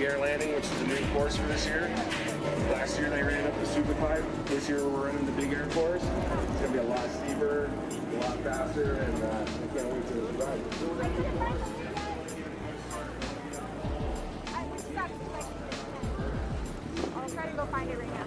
air landing, which is a new course for this year. Last year they ran up the super pipe. This year we're running the big air course. It's going to be a lot steeper, a lot faster, and I can't wait to ride it. I'll try to go find it right now.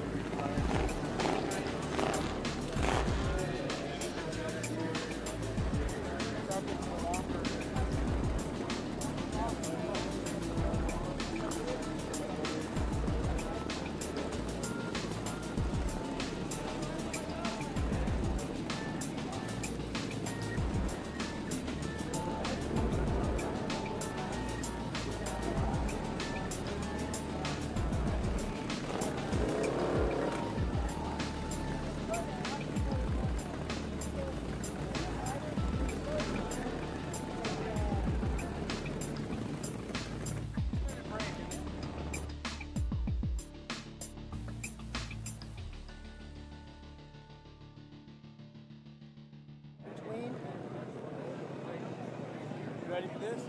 Ready for this?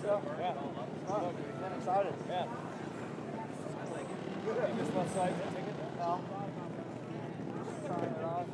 Yeah. I'm excited. Yeah. Take this left side. Take it. No. Trying it off.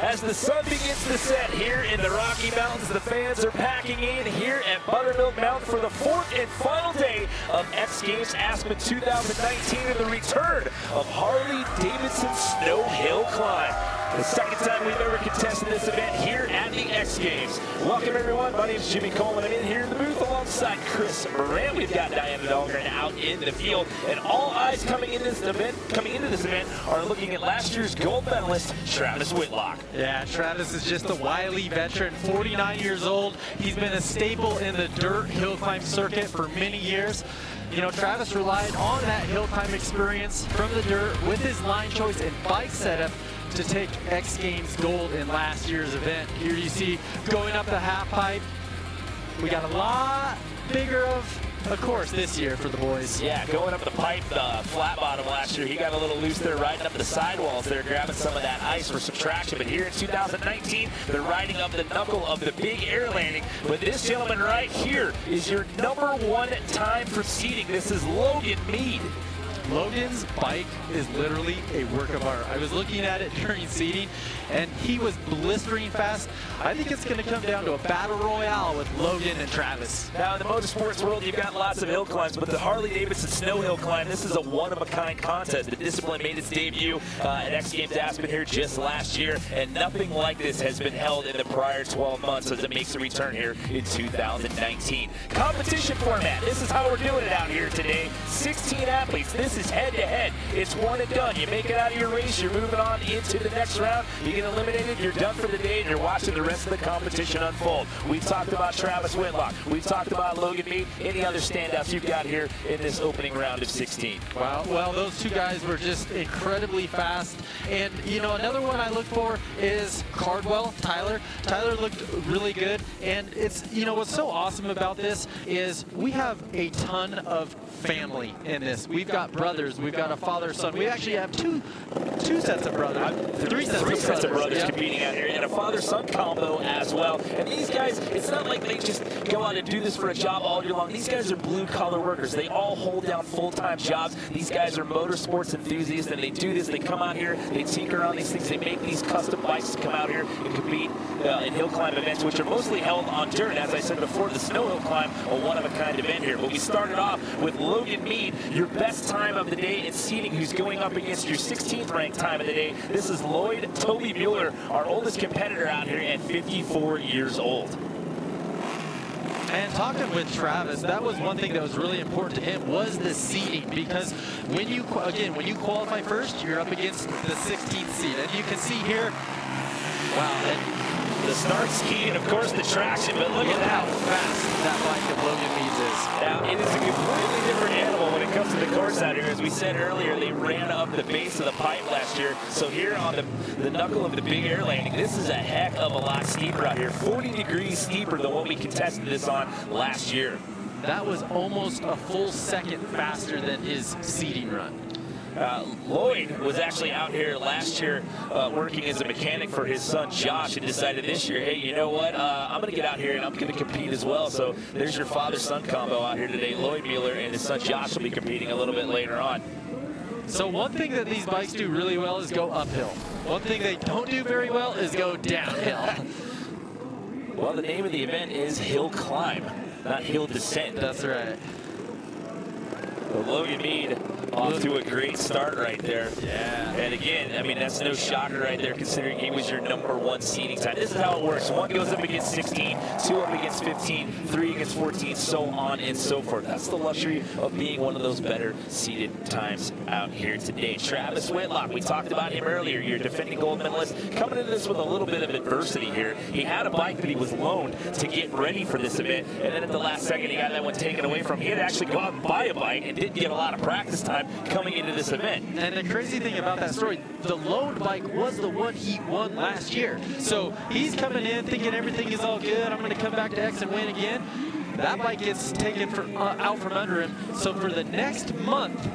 As the sun begins to set here in the Rocky Mountains, the fans are packing in here at Buttermilk Mountain for the fourth and final day of X Games Aspen 2019 and the return of Harley-Davidson Snow Hill Climb. The second time we've ever contested this event here at the X Games. Welcome everyone, my name is Jimmy Coleman. I'm in here in the booth alongside Chris Moran. We've got Diana Dahlgren out in the field, and all eyes coming into this event are looking at last year's gold medalist, Travis Whitlock. Yeah, Travis is just a wily veteran, 49 years old. He's been a staple in the dirt hill climb circuit for many years. You know, Travis relied on that hill climb experience from the dirt with his line choice and bike setup to take X Games gold in last year's event. Here you see going up the half pipe. We got a lot bigger of of course, this year for the boys. Yeah, going up the pipe, the flat bottom last year, he got a little loose there, riding up the sidewalls there, grabbing some of that ice for some traction. But here in 2019, they're riding up the knuckle of the big air landing. But this gentleman right here is your #1 time for seating. This is Logan Mead. Logan's bike is literally a work of art. I was looking at it during seating, and he was blistering fast. I think it's going to come down to a battle royale with Logan and Travis. Now, in the motorsports world, you've got lots of hill climbs, but the Harley-Davidson snow hill climb, this is a one-of-a-kind contest. The discipline made its debut at X Games Aspen here just last year, and nothing like this has been held in the prior 12 months as it makes a return here in 2019. Competition format, this is how we're doing it out here today. 16 athletes. This is head-to-head. It's one and done. You make it out of your race, you're moving on into the next round. You get eliminated, you're done for the day, and you're watching the rest of the competition unfold. We've talked about Travis Whitlock. We've talked about Logan Mead. Any other standouts you've got here in this opening round of 16? Well, those two guys were just incredibly fast. And, you know, another one I look for is Cardwell, Tyler. Tyler looked really good. And it's, you know, what's so awesome about this is we have a ton of family in this. We've got brothers, we've got a father, son. We actually have two sets of brothers, three sets of brothers yeah, competing out here, and a father-son combo as well. And these guys, it's not like they just go out and do this for a job all year long. These guys are blue-collar workers. They all hold down full-time jobs. These guys are motorsports enthusiasts, and they do this. They come out here, they tinker on these things, they make these custom bikes to come out here and compete in hill climb events, which are mostly held on dirt. As I said before, the snow hill climb, a one-of-a-kind event here. But we started off with Logan Mead, your best time of the day in seating, who's going up against your 16th ranked time of the day. This is Lloyd Toby Mueller, our oldest competitor out here at 54 years old. And talking with Travis, that was one thing that was really important to him, was the seeding, because when you qualify first, you're up against the 16th seed. And you can see here, wow, and the start ski and of course the traction, but look at how fast that bike of Logan Mead's is. Now, it is a completely different animal when it comes to the course out here. As we said earlier, they ran up the base of the pipe last year. So here on the knuckle of the big air landing, this is a heck of a lot steeper out here. 40 degrees steeper than what we contested this on last year. That was almost a full second faster than his seeding run. Lloyd was actually out here last year working as a mechanic for his son Josh, and decided this year, hey, you know what, I'm going to get out here and I'm going to compete as well. So there's your father-son combo out here today. Lloyd Mueller and his son Josh will be competing a little bit later on. So one thing that these bikes do really well is go uphill. One thing they don't do very well is go downhill. Well, the name of the event is Hill Climb, not Hill Descent. That's right. Well, Logan Mead off to a great start right there. Yeah. And again, I mean, that's no shocker right there, considering he was your #1 seeding time. This is how it works. One goes up against 16, two up against 15, three against 14, so on and so forth. That's the luxury of being one of those better seeded times out here today. Travis Whitlock, we talked about him earlier, your defending gold medalist, coming into this with a little bit of adversity here. He had a bike that he was loaned to get ready for this event, and then at the last second, he got that one taken away from him. He had to actually go out and buy a bike and didn't get a lot of practice time coming into this event. And the crazy thing about that story, the loaned bike was the one he won last year. So he's coming in thinking everything is all good. I'm going to come back to X and win again. That bike gets taken out from under him. So for the next month,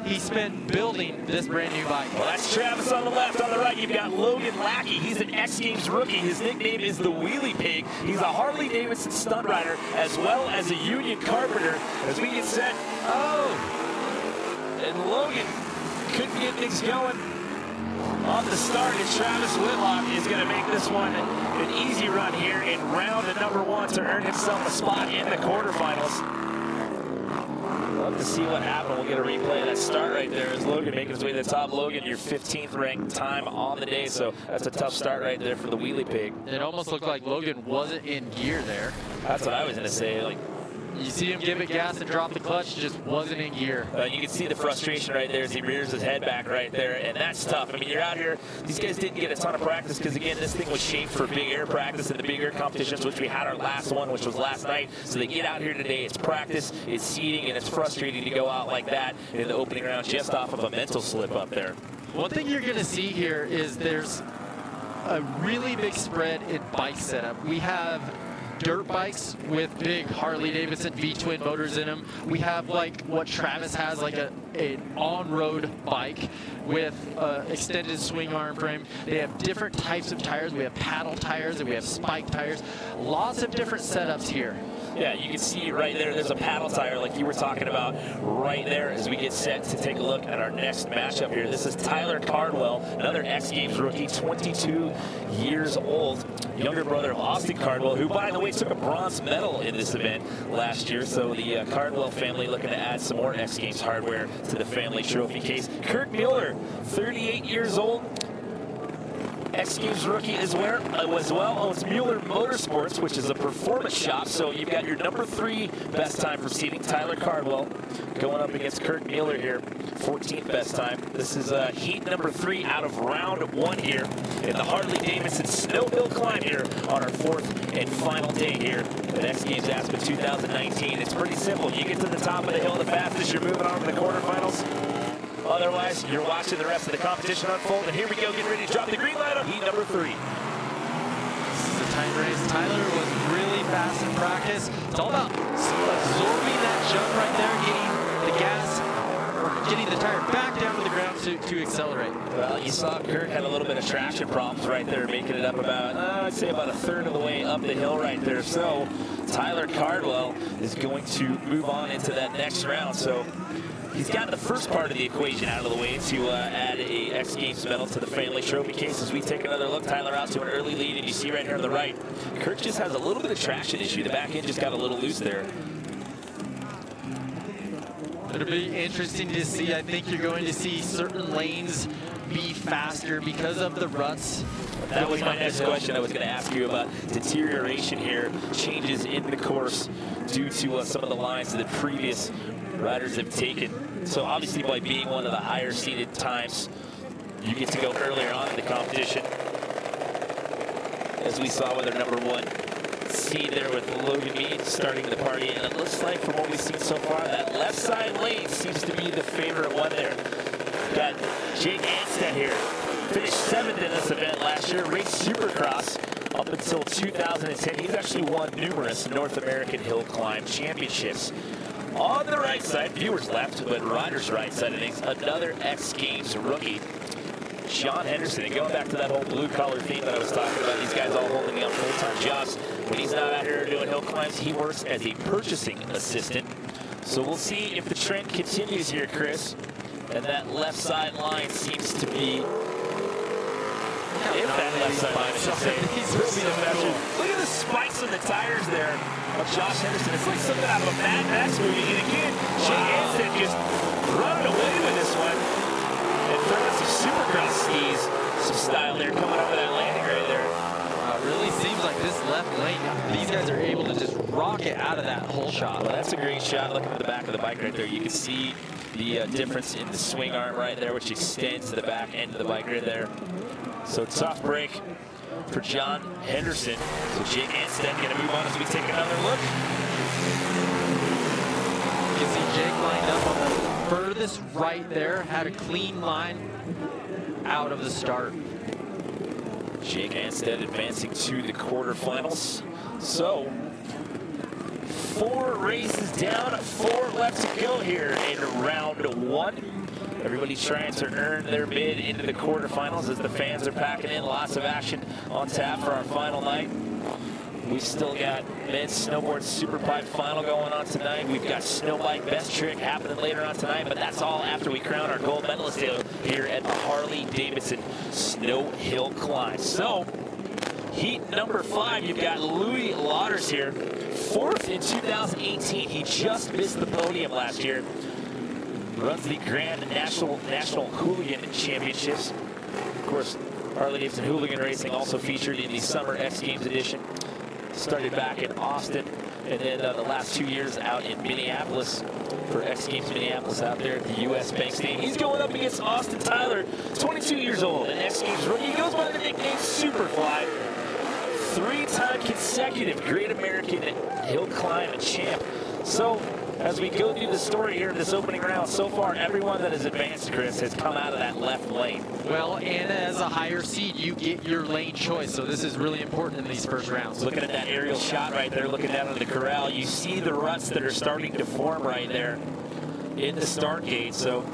he spent building this brand new bike. Well, that's Travis on the left. On the right, you've got Logan Lackey. He's an X Games rookie. His nickname is the Wheelie Pig. He's a Harley-Davidson stunt rider as well as a union carpenter. As we get set, and Logan couldn't get things going off the start, and Travis Whitlock is going to make this one an easy run here in round #1 to earn himself a spot in the quarterfinals. Love to see what happened. We'll get a replay of that start right there as Logan making his way to the top. Logan, your 15th ranked time on the day, so that's a tough start right there for the Wheelie Pig. It almost looked like Logan wasn't in gear there. That's what I was going to say. Like, you see him give it gas and drop the clutch, just wasn't in gear. You can see the frustration right there as he rears his head back right there, and that's tough. I mean, you're out here, these guys didn't get a ton of practice because, again, this thing was shaped for big air practice and the big air competitions, which we had our last one, which was last night. So they get out here today, it's practice, it's seeding, and it's frustrating to go out like that in the opening round just off of a mental slip up there. One thing you're going to see here is there's a really big spread in bike setup. We have dirt bikes with big Harley-Davidson V-twin motors in them. We have like what Travis has, like an on-road bike with extended swing arm frame. They have different types of tires. We have paddle tires and we have spike tires. Lots of different setups here. Yeah, you can see right there, there's a paddle tire like you were talking about right there as we get set to take a look at our next matchup here. This is Tyler Cardwell, another X Games rookie, 22 years old, younger brother of Austin Cardwell, who, by the way, took a bronze medal in this event last year. So the Cardwell family looking to add some more X Games hardware to the family trophy case. Kirk Mueller, 38 years old, X Games rookie as well, owns Mueller Motorsports, which is a performance shop. So you've got your number 3 best time proceeding, Tyler Cardwell, going up against Kirk Mueller here, 14th best time. This is heat number 3 out of round 1 here in the Harley-Davidson Snow Hill Climb here on our 4th and final day here at X Games Aspen 2019. It's pretty simple. You get to the top of the hill the fastest, you're moving on to the quarterfinals. Otherwise, you're watching the rest of the competition unfold. And here we go, getting ready to drop the green light on heat number 3. This is a tight race. Tyler was really fast in practice. It's all about absorbing that jump right there, getting the gas, or getting the tire back down to the ground to accelerate. Well, you saw Kirk had a little bit of traction problems right there, making it up about, I'd say about a third of the way up the hill right there. So Tyler Cardwell is going to move on into that next round. So he's got the first part of the equation out of the way to add a X Games medal to the family trophy case. As we take another look, Tyler out to an early lead, and you see right here on the right, Kirk just has a little bit of traction issue. The back end just got a little loose there. It'll be interesting to see. I think you're going to see certain lanes be faster because of the ruts. That was my next question. I was going to ask you about deterioration here, changes in the course due to some of the lines that the previous riders have taken. So obviously by being one of the higher seeded times, you get to go earlier on in the competition. As we saw with our number 1 seed there with Logan Mead starting the party. And it looks like from what we've seen so far, that left side lane seems to be the favorite one there. Got Jake Anstead here. Finished 7th in this event last year, raced Supercross up until 2010. He's actually won numerous North American hill climb championships. On the right side, viewers left, but riders right side of things, another X Games rookie, Sean Henderson. And going back to that whole blue-collar theme that I was talking about, these guys all holding down full-time jobs. When he's not out here doing hill climbs, he works as a purchasing assistant. So we'll see if the trend continues here, Chris. And that left side line seems to be, if that left side line, I should say, will be the measure. Look at the spikes on the tires there of Josh Henderson. It's like something out of a Mad Max movie. And again, Jake Anstead just running away with this one. And throwing some Supercross skis, some style there, coming up with that landing right there. It really seems like this left lane, these guys are able to just rocket out of that hole shot. Well, that's a great shot. Looking at the back of the bike right there, you can see the difference in the swing arm right there, which extends to the back end of the bike right there. So tough break for John Henderson. So Jake Anstead going to move on as we take another look. You can see Jake lined up on the furthest right there, had a clean line out of the start. Jake Anstead advancing to the quarterfinals. So 4 races down, 4 left to go here in round 1. Everybody's trying to earn their bid into the quarterfinals as the fans are packing in. Lots of action on tap for our final night. We've still got men's snowboard superpipe final going on tonight. We've got snowbike best trick happening later on tonight, but that's all after we crown our gold medalist here at the Harley-Davidson Snow Hill Climb. So, heat number 5, you've got Louis Lauders here. 4th in 2018. He just missed the podium last year. Runs the Grand National Hooligan Championships. Of course, Harley-Davidson Hooligan Racing also featured in the Summer X Games edition. Started back in Austin, and then the last 2 years out in Minneapolis for X Games Minneapolis out there at the U.S. Bank Stadium. He's going up against Austin Tyler, 22 years old, an X Games rookie. He goes by the nickname Superfly. 3-time consecutive Great American Hill Climb champ. So, as we go through the story here in this opening round, so far everyone that has advanced, Chris, has come out of that left lane. Well, and as a higher seed, you get your lane choice, so this is really important in these first rounds. Looking at that aerial shot right there, looking down at the corral, you see the ruts that are starting to form right there in the start gate. So,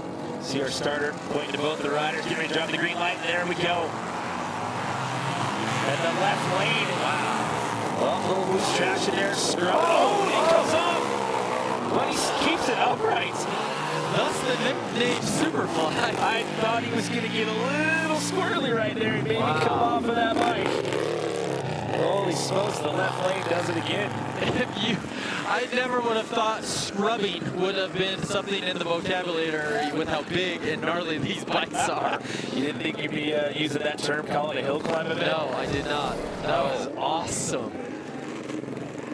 see our starter pointing to both the riders, getting ready to drop the green light, and there we go. And the left lane, wow. Well, a little loose traction there, scrub. Oh, it comes off. But he keeps it upright. Thus the nickname Superfly. I thought he was going to get a little squirrely right there and maybe come off of that bike. Holy smokes, the left lane does it again. I never would have thought scrubbing would have been something in the vocabulary with how big and gnarly these bikes are. You didn't think you'd be using that term, calling it a hill climb event? No, I did not. That was awesome.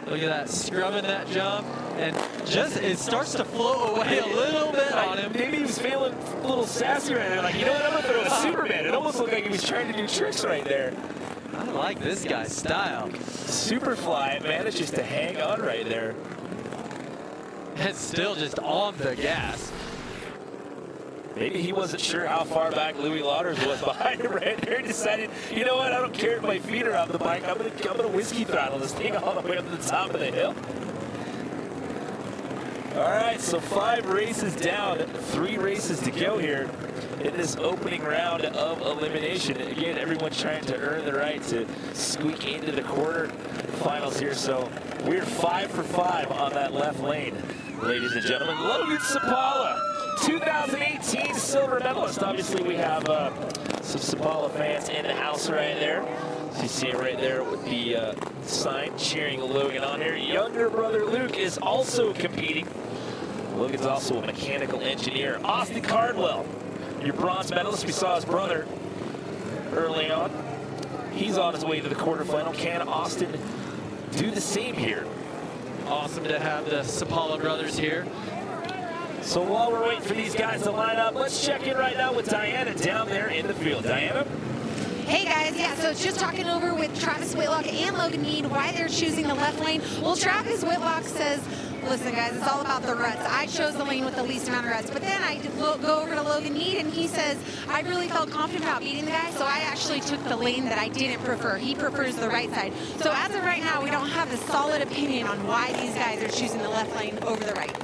Look at that, scrubbing that jump, and just it starts to float away a little bit on him. Maybe he was feeling a little sassy right there, like, you know what, I'm gonna throw a Superman. It almost looked like he was trying to do tricks right there. I like this guy's style. Superfly manages to hang on right there. And still just on the gas. Maybe he wasn't sure how far back Louis Lauders was behind him right there. He decided, you know what, I don't care if my feet are off the bike. I'm gonna whiskey throttle this thing all the way up to the top of the hill. All right, so 5 races down, 3 races to go here in this opening round of elimination. Again, everyone's trying to earn the right to squeak into the quarterfinals here. So we're 5 for 5 on that left lane, ladies and gentlemen. Logan Sapala, 2018 silver medalist. Obviously, we have some Sapala fans in the house right there. So you see it right there with the sign cheering Logan on here. Younger brother Luke is also competing. Logan's also a mechanical engineer. Austin Cardwell, your bronze medalist. We saw his brother early on. He's on his way to the quarterfinal. Can Austin do the same here? Awesome to have the Sapala brothers here. So while we're waiting for these guys to line up, let's check in right now with Diana down there in the field. Diana? Hey guys, yeah, so just talking over with Travis Whitlock and Logan Mead why they're choosing the left lane. Well, Travis Whitlock says, listen guys, it's all about the ruts. I chose the lane with the least amount of ruts, but then I go over to Logan Mead and he says, I really felt confident about beating the guy, so I actually took the lane that I didn't prefer. He prefers the right side. So as of right now, we don't have a solid opinion on why these guys are choosing the left lane over the right.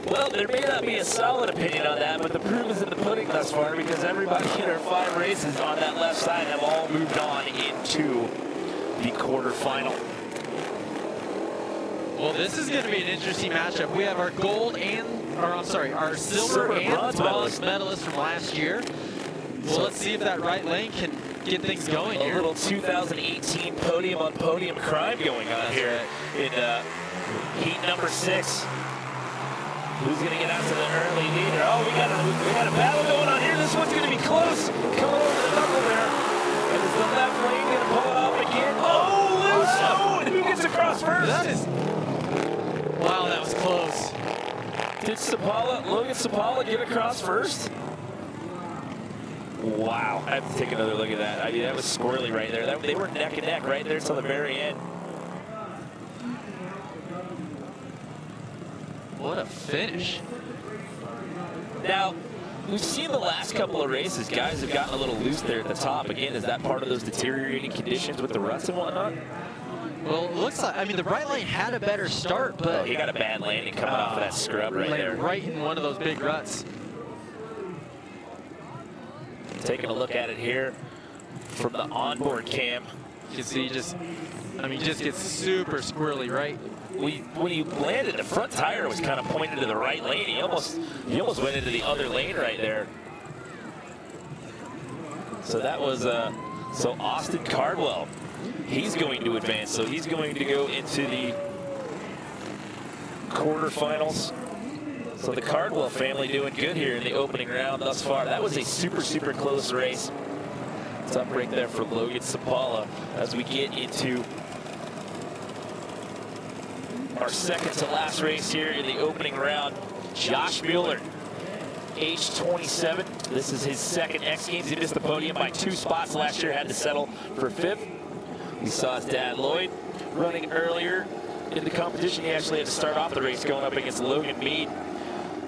Well, there may not be a solid opinion on that, but the proof is in the pudding thus far because everybody in our 5 races on that left side have all moved on into the quarterfinal. Well, this is going to be an interesting matchup. We have our gold and, or I'm sorry, our silver and bronze medalist from last year. Well, let's see if that right lane can get things going here. A little 2018 podium on podium crime going on here in heat number 6. Who's going to get out to the early leader? Oh, we got a battle going on here. This one's going to be close. Coming over the knuckle there. And is the left lane going to pull it off again? Oh, loose. Oh, and who gets across first? That is, wow, that was close. Did Logan Sapala get across first? Wow, I have to take another look at that. I mean, that was squirrely right there. They were neck and neck right there till the very end. What a finish. Now, we've seen the last couple of races, guys have gotten a little loose there at the top. Again, is that part of those deteriorating conditions with the ruts and whatnot? Well, it looks like, I mean, the right lane had a better start, but... Oh, he got a bad landing coming off of that scrub right there. Right in one of those big ruts. Taking a look at it here from the onboard cam. You can see just gets super squirrely, right? When he landed, the front tire was kind of pointed to the right lane. He almost went into the other lane right there. So that was so Austin Cardwell. He's going to advance, so he's going to go into the quarterfinals. So the Cardwell family doing good here in the opening round thus far. That was a super close race. Tough break there for Logan Sapala as we get into our second to last race here in the opening round. Josh Mueller, age 27. This is his second X Games. He missed the podium by 2 spots last year, had to settle for 5th. We saw his dad Lloyd running earlier into competition. He actually had to start off the race going up against Logan Mead.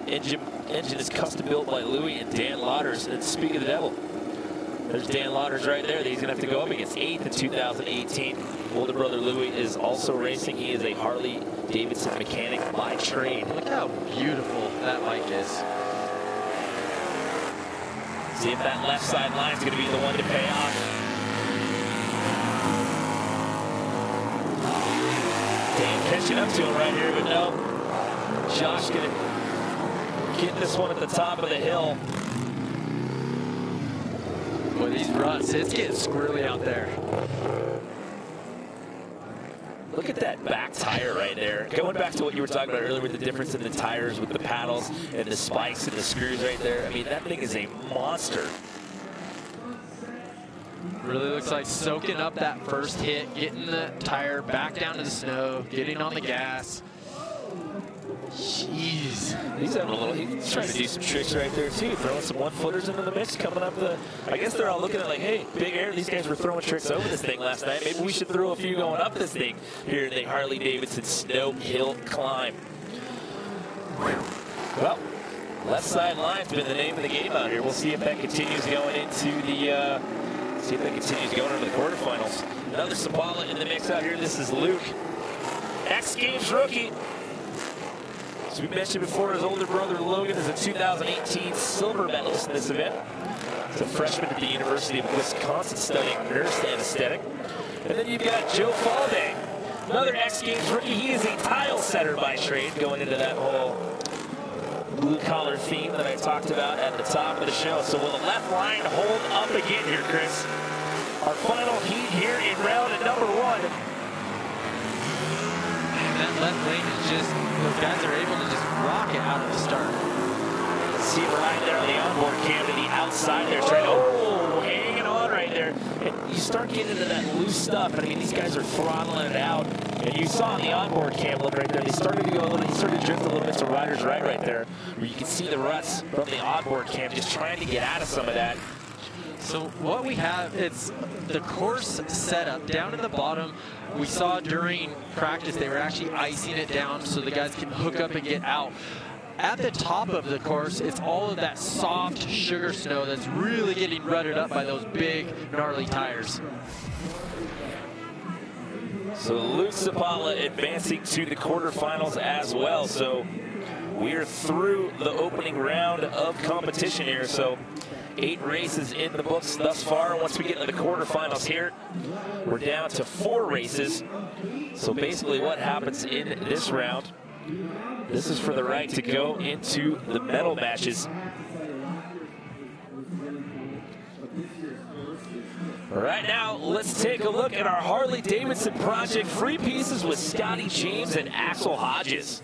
Engine is custom built by Louie and Dan Lauders. And speaking of the devil, there's Dan Lauders right there that he's going to have to go up against 8th in 2018. Older brother Louie is also racing. He is a Harley-Davidson mechanic by trade. Look how beautiful that bike is. See if that left side line is going to be the one to pay off. Dan catching up to him right here, but no. Josh going to get this one at the top of the hill. Boy, these ruts, it's getting squirrely out there. Look at that back tire right there. Going back to what you were talking about earlier with the difference in the tires with the paddles and the spikes and the screws right there. I mean, that thing is a monster. Really looks like soaking up that first hit, getting the tire back down to the snow, getting on the gas. Jeez. He's having a little, he's trying to do some tricks right there too, throwing some one-footers into the mix, coming up the, I guess they're all looking at like, hey, Big Air, these guys were throwing tricks over this thing last night. Maybe we should throw a few going up this thing here in the Harley-Davidson Snow Hill Climb. Well, left side line's been the name of the game out here. We'll see if that continues going into the, into the quarterfinals. Another Sabala in the mix out here. This is Luke, X Games rookie. As we mentioned before, his older brother Logan is a 2018 silver medalist in this event. He's a freshman at the University of Wisconsin studying nurse anesthetic. And then you've got Joe Falday, another X Games rookie. He is a tile setter by trade, going into that whole blue-collar theme that I talked about at the top of the show. So will the left line hold up again here, Chris? Our final heat here in round number 1. That left lane is just, those guys are able to just rock it out of the start. See it right there on the onboard cam to the outside there. Oh, hanging on right there. And you start getting into that loose stuff. I mean, these guys are throttling it out. And you saw on the onboard cam look right there. They started to go a little, he started to drift a little bit to rider's right there, where you can see the ruts from the onboard cam just trying to get out of some of that. So what we have, it's the course setup down in the bottom. We saw during practice they were actually icing it down so the guys can hook up and get out. At the top of the course, it's all of that soft sugar snow that's really getting rutted up by those big, gnarly tires. So Luke Sabala advancing to the quarterfinals as well. So we are through the opening round of competition here. So 8 races in the books thus far. Once we get into the quarterfinals here, we're down to 4 races. So basically what happens in this round, this is for the right to go into the medal matches. Right now, let's take a look at our Harley-Davidson project free pieces with Scotty James and Axel Hodges.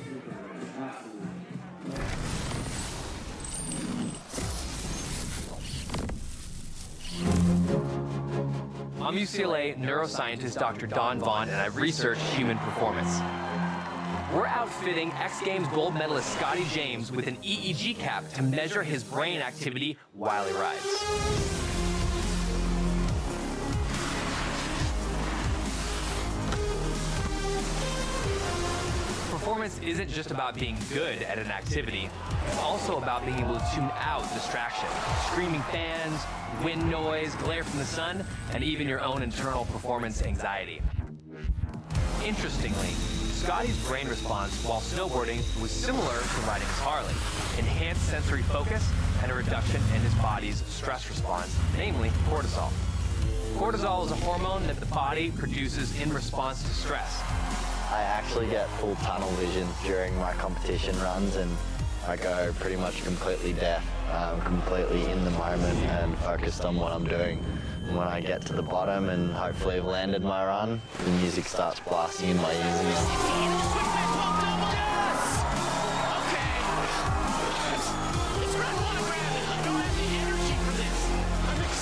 I'm UCLA neuroscientist Dr. Don Vaughn, and I research human performance. We're outfitting X Games gold medalist Scotty James with an EEG cap to measure his brain activity while he rides. Performance isn't just about being good at an activity, it's also about being able to tune out distraction, screaming fans, wind noise, glare from the sun, and even your own internal performance anxiety. Interestingly, Scotty's brain response while snowboarding was similar to riding his Harley, enhanced sensory focus and a reduction in his body's stress response, namely cortisol. Cortisol is a hormone that the body produces in response to stress. I actually get full tunnel vision during my competition runs, and I go pretty much completely deaf, completely in the moment and focused on what I'm doing. And when I get to the bottom and hopefully have landed my run, the music starts blasting in my ears.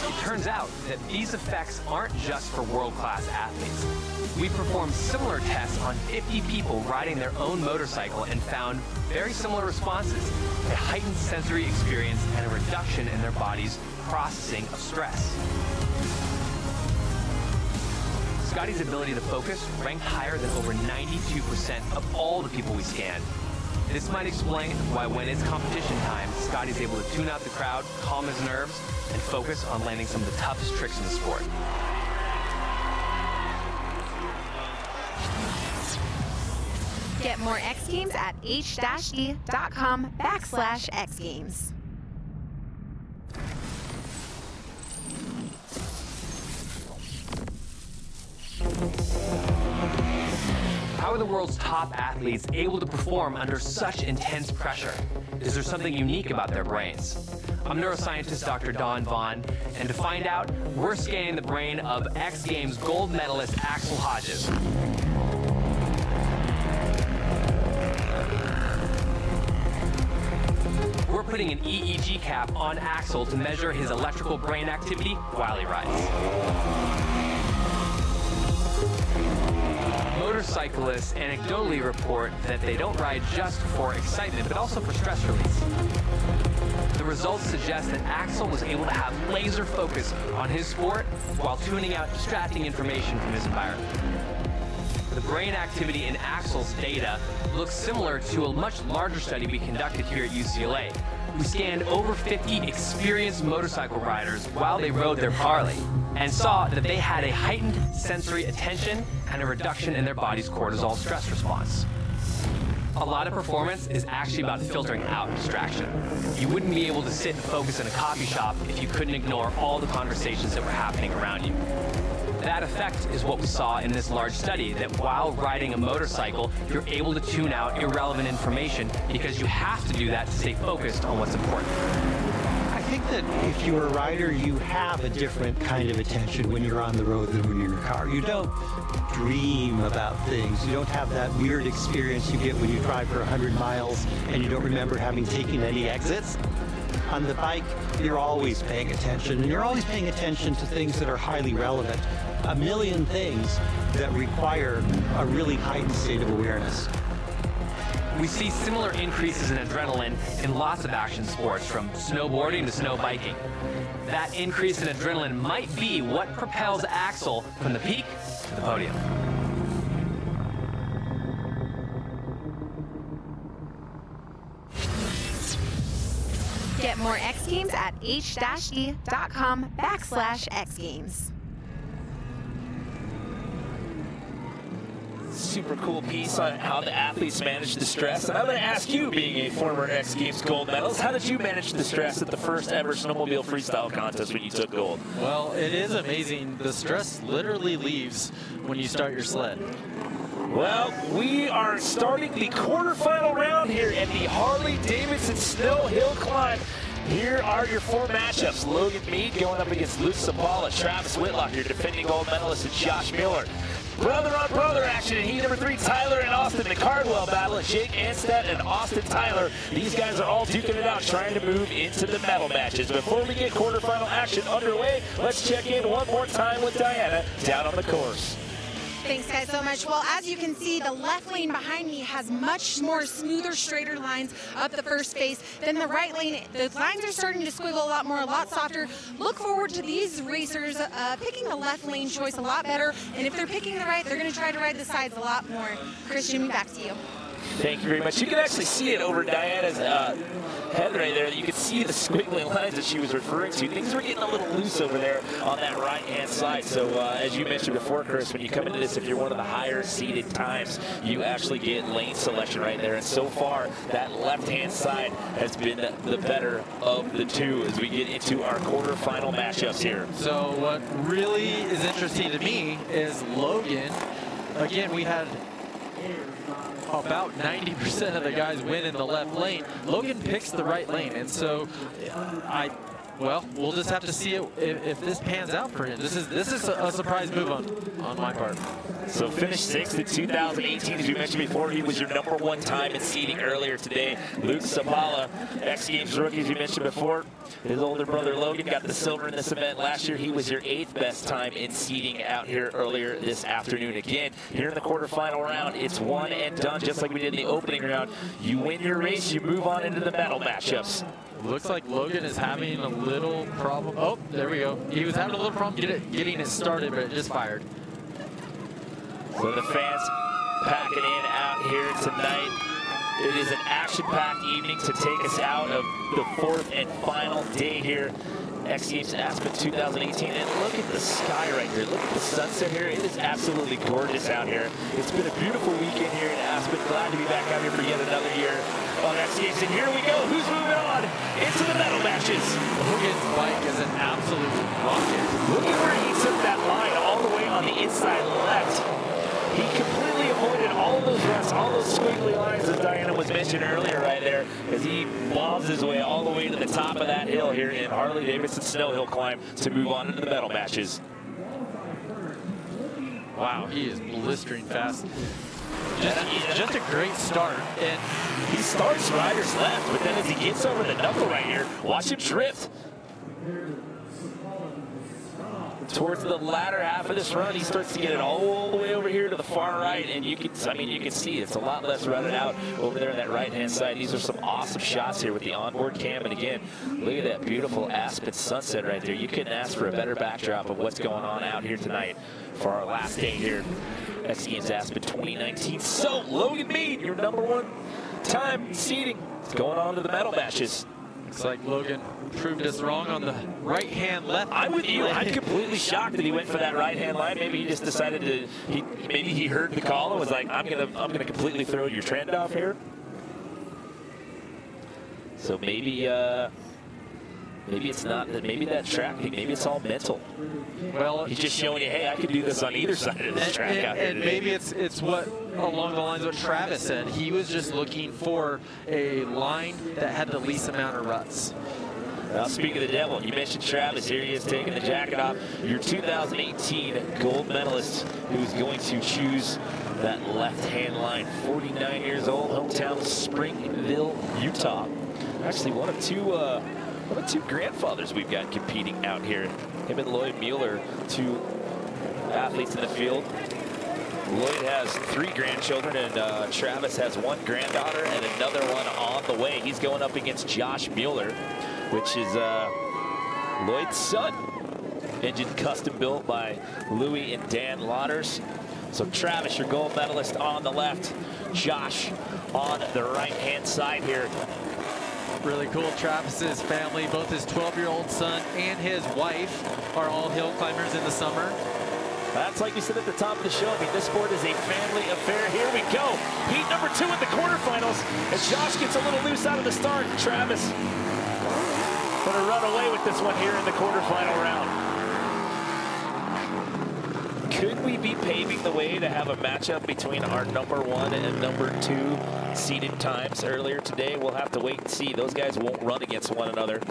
It turns out that these effects aren't just for world-class athletes. We performed similar tests on 50 people riding their own motorcycle and found very similar responses, a heightened sensory experience and a reduction in their body's processing of stress. Scotty's ability to focus ranked higher than over 92% of all the people we scanned. This might explain why when it's competition time, Scotty's able to tune out the crowd, calm his nerves, and focus on landing some of the toughest tricks in the sport. Get more X Games at h-d.com/X Games. How are the world's top athletes able to perform under such intense pressure? Is there something unique about their brains? I'm neuroscientist Dr. Don Vaughn, and to find out, we're scanning the brain of X Games gold medalist Axel Hodges. We're putting an EEG cap on Axel to measure his electrical brain activity while he rides. Motorcyclists anecdotally report that they don't ride just for excitement, but also for stress release. The results suggest that Axel was able to have laser focus on his sport while tuning out distracting information from his environment. The brain activity in Axel's data looks similar to a much larger study we conducted here at UCLA. We scanned over 50 experienced motorcycle riders while they rode their Harley and saw that they had a heightened sensory attention and a reduction in their body's cortisol stress response. A lot of performance is actually about filtering out distraction. You wouldn't be able to sit and focus in a coffee shop if you couldn't ignore all the conversations that were happening around you. That effect is what we saw in this large study, that while riding a motorcycle, you're able to tune out irrelevant information because you have to do that to stay focused on what's important. I think that if you're a rider, you have a different kind of attention when you're on the road than when you're in your car. You don't dream about things. You don't have that weird experience you get when you drive for 100 miles and you don't remember having taken any exits. On the bike, you're always paying attention, and you're always paying attention to things that are highly relevant. A million things that require a really heightened state of awareness. We see similar increases in adrenaline in lots of action sports, from snowboarding to snow biking. That increase in adrenaline might be what propels Axel from the peak to the podium. Get more X Games at h-d.com/X Games. Super cool piece on how the athletes manage the stress. And I'm going to ask you, being a former X Games gold medalist, how did you manage the stress at the first ever snowmobile freestyle contest when you took gold? Well, it is amazing. The stress literally leaves when you start your sled. Well, we are starting the quarterfinal round here at the Harley-Davidson Snow Hill Climb. Here are your four matchups. Logan Mead going up against Luke Sabala, Travis Whitlock, your defending gold medalist, and Josh Miller. Brother-on-brother action in heat number 3, Tyler and Austin. The Cardwell battle, Jake Anstead and Austin Tyler. These guys are all duking it out, trying to move into the medal matches. Before we get quarterfinal action underway, let's check in one more time with Diana down on the course. Thanks, guys, so much. Well, as you can see, the left lane behind me has much more smoother, straighter lines up the first face than the right lane. The lines are starting to squiggle a lot more, a lot softer. Look forward to these racers picking the left lane choice a lot better, and if they're picking the right, they're going to try to ride the sides a lot more. Christian, back to you. Thank you very much. You can actually see it over Diana's head right there. You can see the squiggling lines that she was referring to. Things were getting a little loose over there on that right-hand side. So as you mentioned before, Chris, when you come into this, if you're one of the higher seated times, you actually get lane selection right there. And so far, that left-hand side has been the better of the two as we get into our quarterfinal matchups here. So what really is interesting to me is Logan. Again, we had about 90% of the guys win in the left lane. Logan picks the right lane, and so well, we'll just have to see if this pans out for him. This is a surprise move on my part. So finished 6th in 2018, as we mentioned before. He was your #1 time in seeding earlier today. Luke Sabala, X Games rookie, as you mentioned before. His older brother Logan got the silver in this event last year. He was your 8th best time in seeding out here earlier this afternoon. Again, here in the quarterfinal round, it's one and done, just like we did in the opening round. You win your race, you move on into the medal matchups. Looks like Logan is having a little problem. Oh, there we go. He was having a little problem getting it started, but it just fired. So the fans packing in out here tonight. It is an action-packed evening to take us out of the 4th and final day here. X Games Aspen 2018, and look at the sky right here. Look at the sunset here. It is absolutely gorgeous out here. It's been a beautiful weekend here in Aspen. Glad to be back out here for yet another year on X Games. And here we go. Who's moving on into the medal matches? Logan's bike is an absolute rocket. Look at where he took that line all the way on the inside left. He completely avoided all of those ruts, all those squiggly lines that Diana was mentioning earlier right there, as he bobs his way all the way to the top of that hill here in Harley-Davidson snow hill climb to move on into the medal matches. Wow, he is blistering fast. Just a great start. And he starts rider's left, but then as he gets over the knuckle right here, watch him drift. Towards the latter half of this run, he starts to get it all the way over here to the far right, and you can see it's a lot less rutted out over there on that right-hand side. These are some awesome shots here with the onboard cam, and again, look at that beautiful Aspen sunset right there. You couldn't ask for a better backdrop of what's going on out here tonight for our last day here, X Games Aspen 2019. So, Logan Mead, your #1 time seeding, going on to the medal matches. Looks like Logan proved us wrong on the right-hand left. I'm with you. I'm completely shocked that he went for that right-hand line. Maybe he just decided to. Maybe he heard the call and was like, "I'm gonna completely throw your trend off here." So maybe it's not that. Maybe that track. Maybe it's all mental. Well, he's just showing you, hey, I could do this on either side of this track out here. And maybe it's what along the lines of what Travis said. He was just looking for a line that had the least amount of ruts. Well, speaking of the devil, you mentioned Travis. Here he is taking the jacket off. Your 2018 gold medalist who's going to choose that left-hand line. 49 years old, hometown Springville, Utah. Actually, one of two grandfathers we've got competing out here. Him and Lloyd Mueller, 2 athletes in the field. Lloyd has 3 grandchildren, and Travis has 1 granddaughter and another one on the way. He's going up against Josh Mueller, which is Lloyd's son. Engine custom built by Louis and Dan Lauders. So Travis, your gold medalist on the left. Josh on the right-hand side here. Really cool. Travis's family, both his 12-year-old son and his wife, are all hill climbers in the summer. That's like we said at the top of the show. I mean, this sport is a family affair. Here we go. Heat number 2 in the quarterfinals. And Josh gets a little loose out of the start. Travis going to run away with this one here in the quarterfinal round. Could we be paving the way to have a matchup between our #1 and #2 seeded times earlier today? We'll have to wait and see. Those guys won't run against one another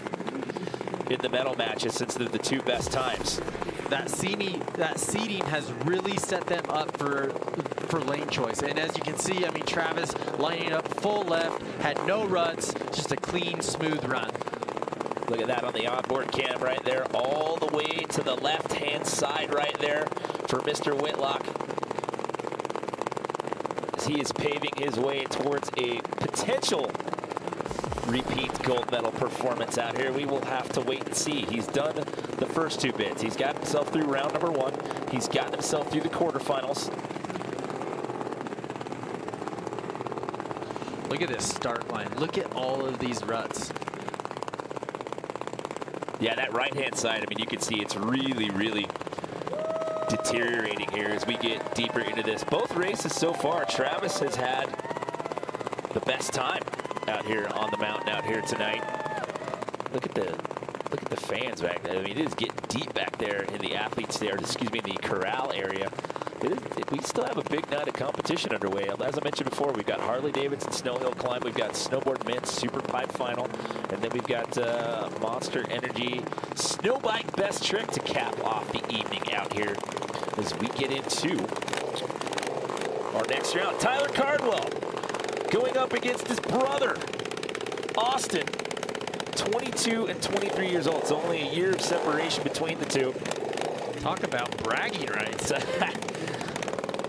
in the medal matches since they're the 2 best times. That seeding has really set them up for lane choice. And as you can see, I mean, Travis lining up full left, had no ruts, just a clean, smooth run. Look at that on the onboard cam right there, all the way to the left-hand side right there for Mr. Whitlock. As he is paving his way towards a potential repeat gold medal performance out here. We will have to wait and see. He's done the first 2 bits. He's got himself through round #1. He's gotten himself through the quarterfinals. Look at this start line. Look at all of these ruts. Yeah, that right-hand side, I mean, you can see it's really, really deteriorating here as we get deeper into this. Both races so far, Travis has had the best time out here on the mountain out here tonight. Look at the fans back there. I mean, it is getting deep back there in the athletes there, excuse me, in the corral area. We still have a big night of competition underway. As I mentioned before, we've got Harley-Davidson snow hill climb, we've got snowboard men's super pipe final, and then we've got Monster Energy snow bike best trick to cap off the evening out here as we get into our next round. Tyler Cardwell going up against his brother, Austin, 22 and 23 years old. It's only a year of separation between the 2. Talk about bragging rights.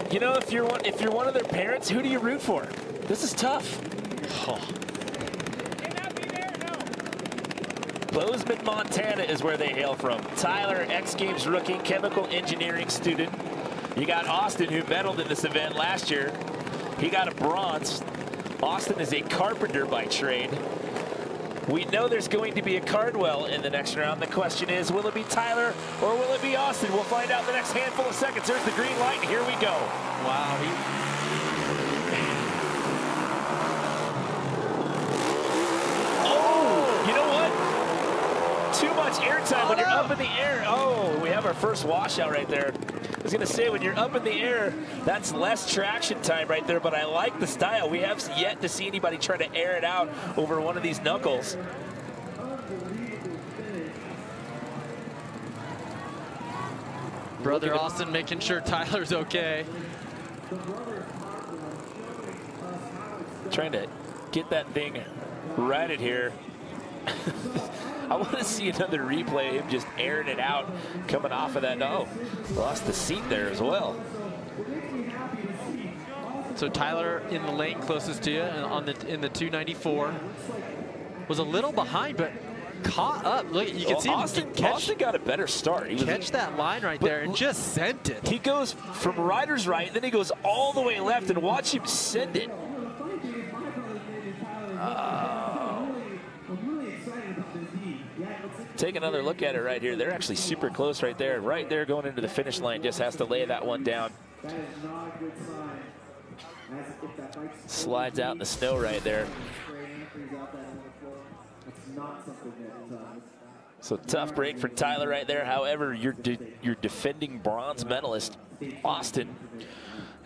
You know, if you're one of their parents, who do you root for? This is tough. Oh. Bozeman, Montana is where they hail from. Tyler, X Games rookie, chemical engineering student. You got Austin, who medaled in this event last year. He got a bronze. Austin is a carpenter by trade. We know there's going to be a Cardwell in the next round. The question is, will it be Tyler or will it be Austin? We'll find out in the next handful of seconds. There's the green light, and here we go. Wow. Oh, you know what? Too much airtime when you're up in the air. Oh, we have our first washout right there. I was going to say, when you're up in the air, that's less traction time right there, but I like the style. We have yet to see anybody try to air it out over one of these knuckles. Brother Austin making sure Tyler's okay. Trying to get that thing righted here. I want to see another replay of him just airing it out, coming off of that. No, lost the seat there as well. So Tyler in the lane closest to you in the 294 was a little behind, but caught up. Look, you can see Austin got a better start. He catch that line right there and just sent it. He goes from rider's right, then he goes all the way left, and watch him send it. Take another look at it right here. They're actually super close right there. Right there going into the finish line. Just has to lay that one down. Slides out in the snow right there. So tough break for Tyler right there. However, your defending bronze medalist, Austin,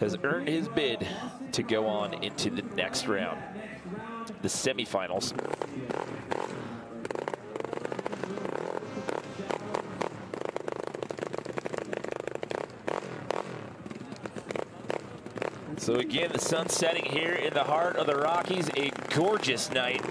has earned his bid to go on into the next round, the semifinals. So again, the sun setting here in the heart of the Rockies, a gorgeous night,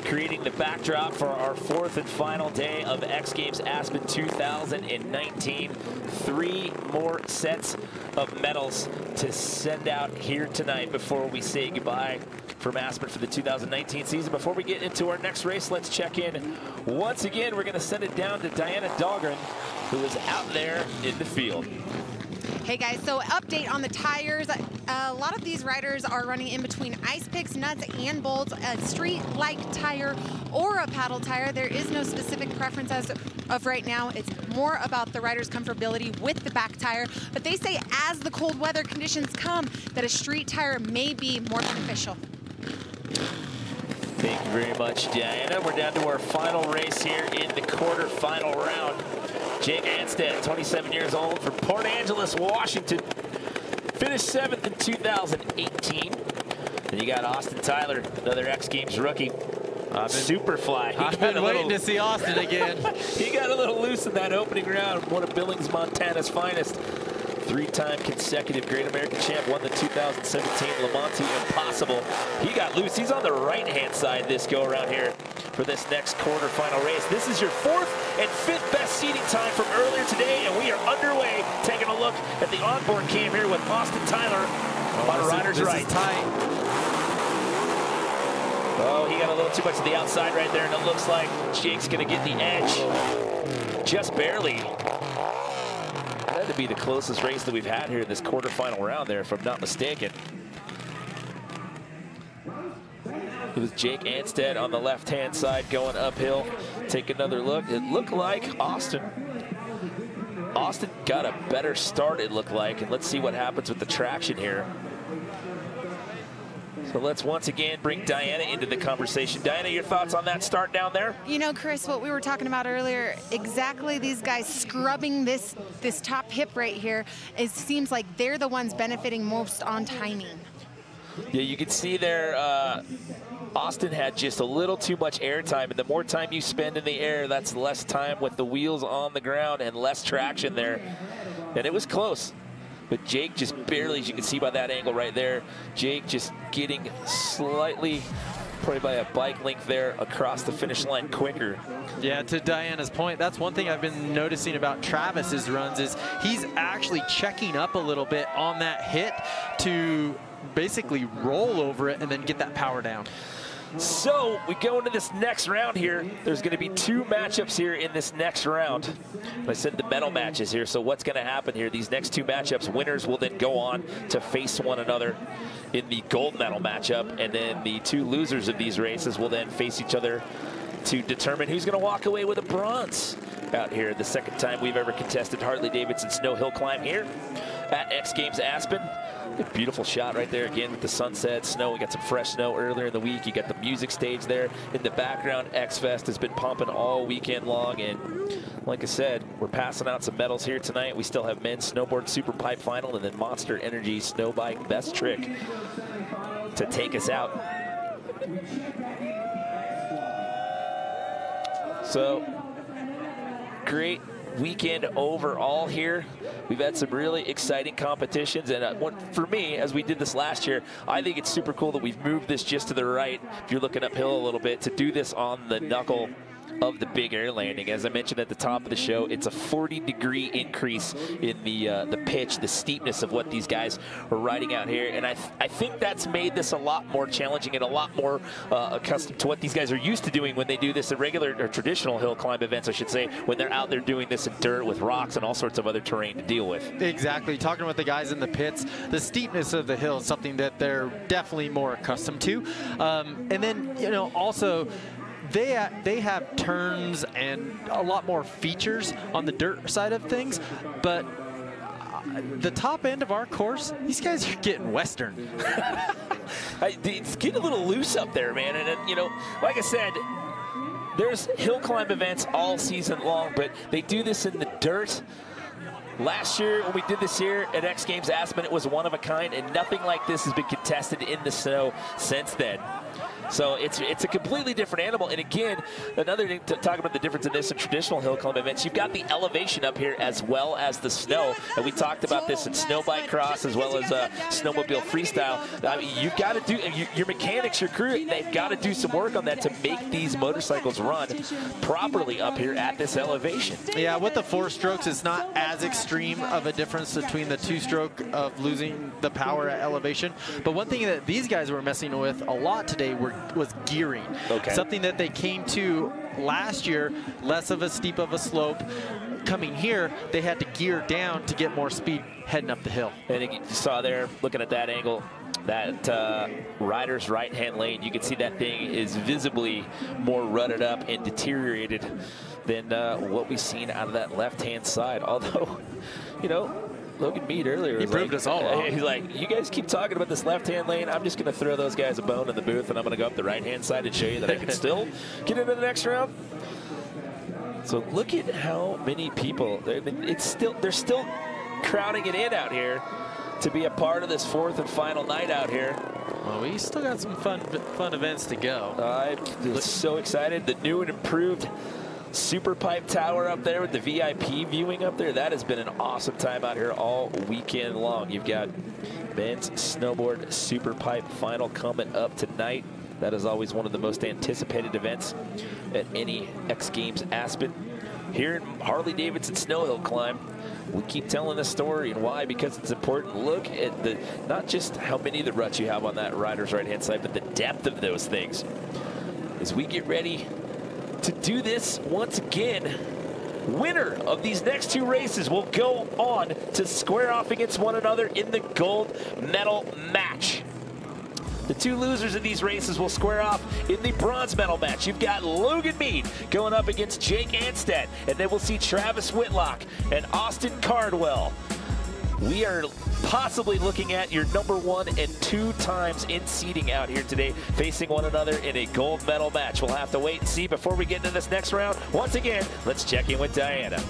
creating the backdrop for our fourth and final day of X Games Aspen 2019. 3 more sets of medals to send out here tonight before we say goodbye from Aspen for the 2019 season. Before we get into our next race, let's check in. Once again, we're going to send it down to Diana Dahlgren, who is out there in the field. Hey guys, so update on the tires. A lot of these riders are running in between ice picks, nuts, and bolts, a street-like tire or a paddle tire. There is no specific preference as of right now. It's more about the rider's comfortability with the back tire. But they say as the cold weather conditions come, that a street tire may be more beneficial. Thank you very much, Diana. We're down to our final race here in the quarterfinal round. Jake Anstead, 27 years old, from Port Angeles, Washington. Finished 7th in 2018. Then you got Austin Tyler, another X Games rookie. Superfly. I've been waiting to see Austin again. He got a little loose in that opening round. One of Billings, Montana's finest. 3-time consecutive Great American Champ, won the 2017 Lamonti Impossible. He got loose. He's on the right-hand side this go-around here for this next quarterfinal race. This is your 4th and 5th best seating time from earlier today, and we are underway taking a look at the onboard cam here with Austin Tyler on rider's right. This is tight. Oh, he got a little too much to the outside right there, and it looks like Jake's going to get the edge. Just barely. That had to be the closest race that we've had here in this quarterfinal round there, if I'm not mistaken. It was Jake Anstead on the left-hand side going uphill. Take another look. It looked like Austin got a better start, it looked like, and let's see what happens with the traction here. So let's once again bring Diana into the conversation. Diana, your thoughts on that start down there? You know, Chris, what we were talking about earlier, exactly these guys scrubbing this top hip right here, it seems like they're the ones benefiting most on timing. Yeah, you can see there, Austin had just a little too much air time, and the more time you spend in the air, that's less time with the wheels on the ground and less traction there. And it was close. But Jake just barely, as you can see by that angle right there, Jake just getting slightly, probably by a bike length there, across the finish line quicker. Yeah, to Diana's point, that's one thing I've been noticing about Travis's runs is he's actually checking up a little bit on that hit to basically roll over it and then get that power down. So we go into this next round here. There's going to be 2 matchups here in this next round. I said the medal matches here. So what's going to happen here? These next 2 matchups, winners will then go on to face one another in the gold medal matchup. And then the 2 losers of these races will then face each other to determine who's going to walk away with a bronze out here. The second time we've ever contested Harley-Davidson snow hill climb here at X Games Aspen. A beautiful shot right there again with the sunset, snow. We got some fresh snow earlier in the week. You got the music stage there in the background. X Fest has been pumping all weekend long, and like I said, we're passing out some medals here tonight. We still have men's snowboard super pipe final and then Monster Energy snow bike best trick to take us out. So great weekend overall here. We've had some really exciting competitions, and for me, as we did this last year, I think it's super cool that we've moved this just to the right, if you're looking uphill a little bit, to do this on the knuckle of the big air landing. As I mentioned at the top of the show, it's a 40-degree increase in the pitch, the steepness of what these guys are riding out here, and I think that's made this a lot more challenging and a lot more accustomed to what these guys are used to doing when they do this at regular or traditional hill climb events, I should say, when they're out there doing this in dirt with rocks and all sorts of other terrain to deal with. Exactly. Talking with the guys in the pits, the steepness of the hill is something that they're definitely more accustomed to, and then, you know, also they have turns and a lot more features on the dirt side of things, but the top end of our course, these guys are getting Western. It's getting a little loose up there, man. And, you know, like I said, there's hill climb events all season long, but they do this in the dirt. Last year, when we did this here at X Games Aspen, it was one of a kind, and nothing like this has been contested in the snow since then. So it's a completely different animal. And again, another thing to talk about the difference in this and traditional hill climb events, you've got the elevation up here as well as the snow. And we talked about this in snow bike cross as well as snowmobile freestyle. I mean, you've got to do, your mechanics, your crew, they've got to do some work on that to make these motorcycles run properly up here at this elevation. Yeah, with the 4 strokes, it's not as extreme of a difference between the 2-stroke of losing the power at elevation. But one thing that these guys were messing with a lot today was gearing. Okay. Something that they came to last year, less of a steep of a slope. Coming here, they had to gear down to get more speed heading up the hill. And you saw there, looking at that angle, that rider's right-hand lane, you can see that thing is visibly more rutted up and deteriorated than what we've seen out of that left-hand side. Although, you know, Logan Mead earlier, he proved us all wrong. He's like, you guys keep talking about this left-hand lane. I'm just going to throw those guys a bone in the booth, and I'm going to go up the right-hand side and show you that I can still get into the next round. So look at how many people. I mean, they're still crowding it in out here to be a part of this 4th and final night out here. Well, we still got some fun events to go. I'm so excited. The new and improved Super Pipe Tower up there with the VIP viewing up there. That has been an awesome time out here all weekend long. You've got men's snowboard Super Pipe final coming up tonight. That is always one of the most anticipated events at any X Games Aspen. Here in Harley-Davidson Snow Hill Climb, we keep telling this story, and why? Because it's important. Look at not just how many of the ruts you have on that rider's right-hand side, but the depth of those things. As we get ready to do this once again, winner of these next 2 races will go on to square off against one another in the gold medal match. The 2 losers of these races will square off in the bronze medal match. You've got Logan Mead going up against Jake Anstead, and then we'll see Travis Whitlock and Austin Cardwell. We are possibly looking at your #1 and 2 times in seeding out here today, facing one another in a gold medal match. We'll have to wait and see before we get into this next round. Once again, let's check in with Diana.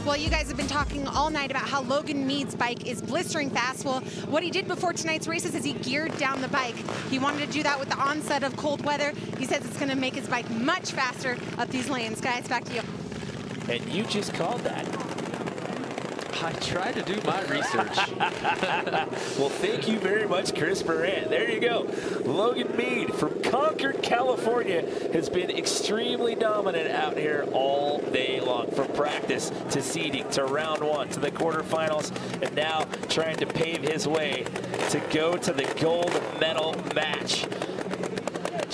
Well, you guys have been talking all night about how Logan Mead's bike is blistering fast. Well, what he did before tonight's races is he geared down the bike. He wanted to do that with the onset of cold weather. He says it's going to make his bike much faster up these lanes. Guys, back to you. And you just called that. I try to do my research. Well, thank you very much, Chris Moran. There you go. Logan Mead from Concord, California has been extremely dominant out here all day long, from practice to seeding to round 1 to the quarterfinals, and now trying to pave his way to go to the gold medal match.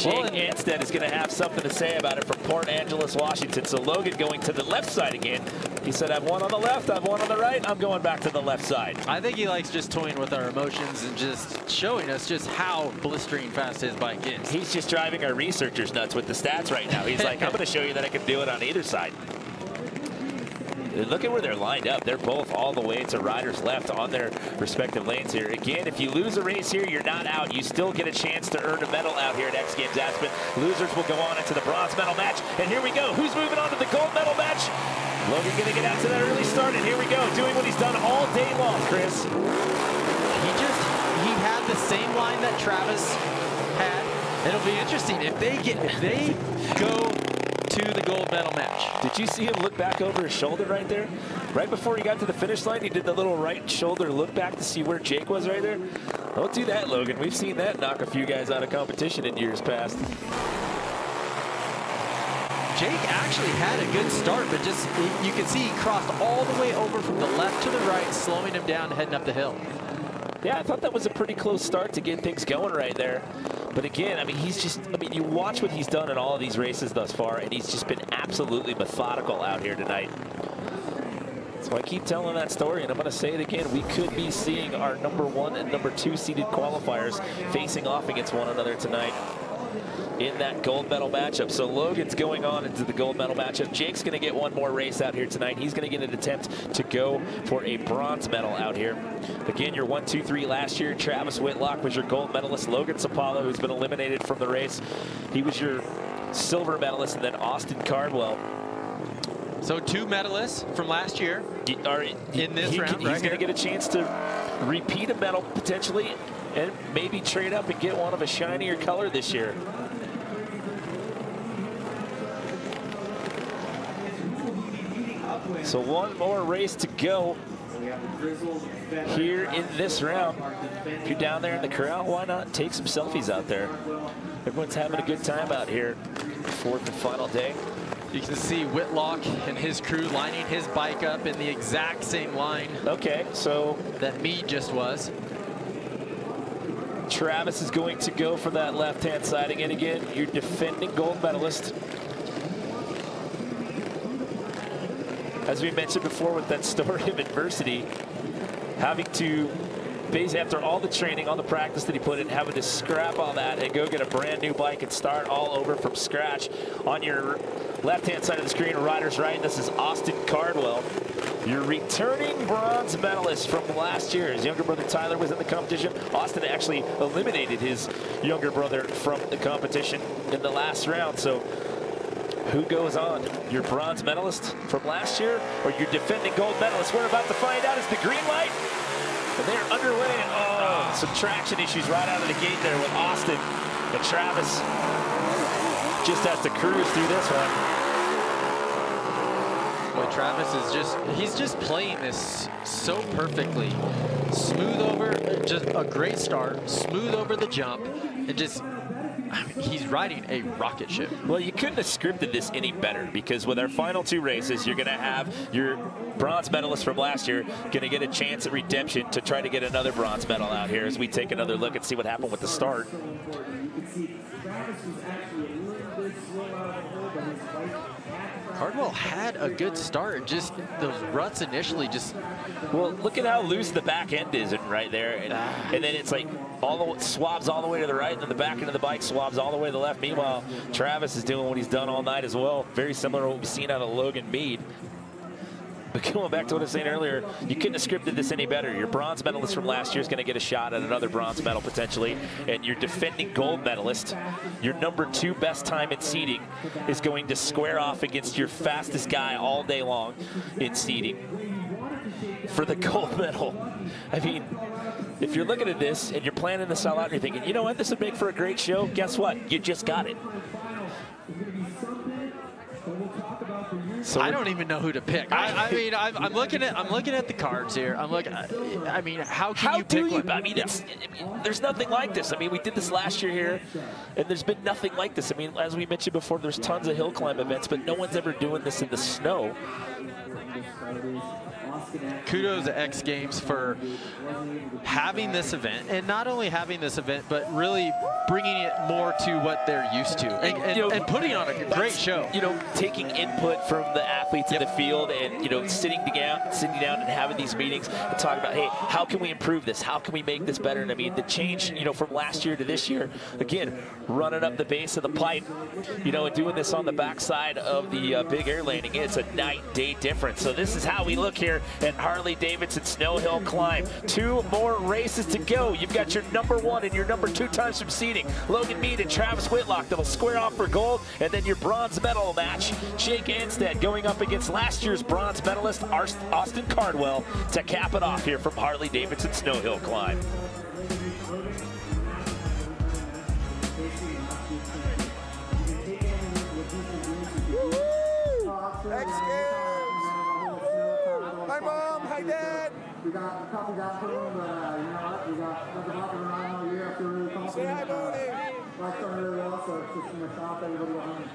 Jake Anstead is going to have something to say about it from Port Angeles, Washington. So Logan going to the left side again. He said, I've one on the left, I've one on the right, I'm going back to the left side. I think he likes just toying with our emotions and just showing us just how blistering fast his bike is. He's just driving our researchers nuts with the stats right now. He's like, I'm going to show you that I can do it on either side. Look at where they're lined up. They're both all the way to riders left on their respective lanes here. Again, if you lose a race here, you're not out. You still get a chance to earn a medal out here at X Games Aspen. Losers will go on into the bronze medal match. And here we go. Who's moving on to the gold medal match? Logan going to get out to that early start. And here we go, doing what he's done all day long, Chris. He had the same line that Travis had. It'll be interesting if they go to the gold medal match. Did you see him look back over his shoulder right there? Right before he got to the finish line, he did the little right shoulder look back to see where Jake was right there. Don't do that, Logan. We've seen that knock a few guys out of competition in years past. Jake actually had a good start, but just you can see he crossed all the way over from the left to the right, slowing him down, heading up the hill. Yeah, I thought that was a pretty close start to get things going right there. But again, I mean, you watch what he's done in all of these races thus far, and he's just been absolutely methodical out here tonight. So I keep telling that story, and I'm going to say it again. We could be seeing our #1 and #2 seeded qualifiers facing off against one another tonight in that gold medal matchup. So Logan's going on into the gold medal matchup. Jake's going to get one more race out here tonight. He's going to get an attempt to go for a bronze medal out here. Again, your 1, 2, 3 last year. Travis Whitlock was your gold medalist. Logan Sapalo, who's been eliminated from the race, he was your silver medalist. And then Austin Cardwell. So 2 medalists from last year in this round. He's going to get a chance to repeat a medal potentially and maybe trade up and get one of a shinier color this year. So one more race to go here in this round. If you're down there in the corral, why not take some selfies out there? Everyone's having a good time out here. 4th and final day. You can see Whitlock and his crew lining his bike up in the exact same line. Okay, so that Mead just was. Travis is going to go for that left-hand side again. Your defending gold medalist. As we mentioned before with that story of adversity, having to, basically after all the training, all the practice that he put in, having to scrap all that and go get a brand new bike and start all over from scratch. On your left-hand side of the screen, rider's right, this is Austin Cardwell, your returning bronze medalist from last year. His younger brother Tyler was in the competition. Austin actually eliminated his younger brother from the competition in the last round. So who goes on? Your bronze medalist from last year or your defending gold medalist? We're about to find out. It's the green light. And they're underway. Oh, some traction issues right out of the gate there with Austin. And Travis just has to cruise through this one. Boy, Travis is he's just playing this so perfectly. Smooth over, just a great start, smooth over the jump, and just, I mean, he's riding a rocket ship. Well, you couldn't have scripted this any better, because with our final 2 races, you're going to have your bronze medalist from last year going to get a chance at redemption to try to get another bronze medal out here as we take another look and see what happened with the start. Cardwell had a good start, just those ruts initially just... Well, look at how loose the back end is right there. And then it's like swabs all the way to the right, and then the back end of the bike swabs all the way to the left. Meanwhile, Travis is doing what he's done all night as well. Very similar to what we've seen out of Logan Mead. But going back to what I was saying earlier, you couldn't have scripted this any better. Your bronze medalist from last year is going to get a shot at another bronze medal potentially. And your defending gold medalist, your #2 best time in seeding, is going to square off against your fastest guy all day long in seeding for the gold medal. I mean, if you're looking at this and you're planning to sell out and you're thinking, you know what, this would make for a great show, guess what? You just got it. So I don't even know who to pick. I mean, I'm looking at the cards here. I mean, how can you pick one? I mean, there's nothing like this. I mean, we did this last year here, and there's been nothing like this. I mean, as we mentioned before, there's tons of hill climb events, but no one's ever doing this in the snow. Kudos to X Games for having this event, and not only having this event, but really bringing it more to what they're used to, and putting on a great show. You know, taking input from the athletes in the field, and sitting down and having these meetings and talking about, hey, how can we improve this? How can we make this better? And I mean, the change, from last year to this year, again, running up the base of the pipe, and doing this on the backside of the big air landing, it's a night-day difference. So this is how we look here at Harley-Davidson Snow Hill Climb. 2 more races to go. You've got your number 1 and your number 2 times from seeding, Logan Mead and Travis Whitlock, that'll square off for gold, and then your bronze medal match, Jake Anstead going up against last year's bronze medalist Austin Cardwell to cap it off here from Harley-Davidson Snow Hill Climb. X Games! Hi, Mom! Hi, Dad! We got a couple guys put in, but you know what? We got nothing happening around all year after really confident. Say hi, Bonnie! Life's done really well, so it's just going to stop everybody behind.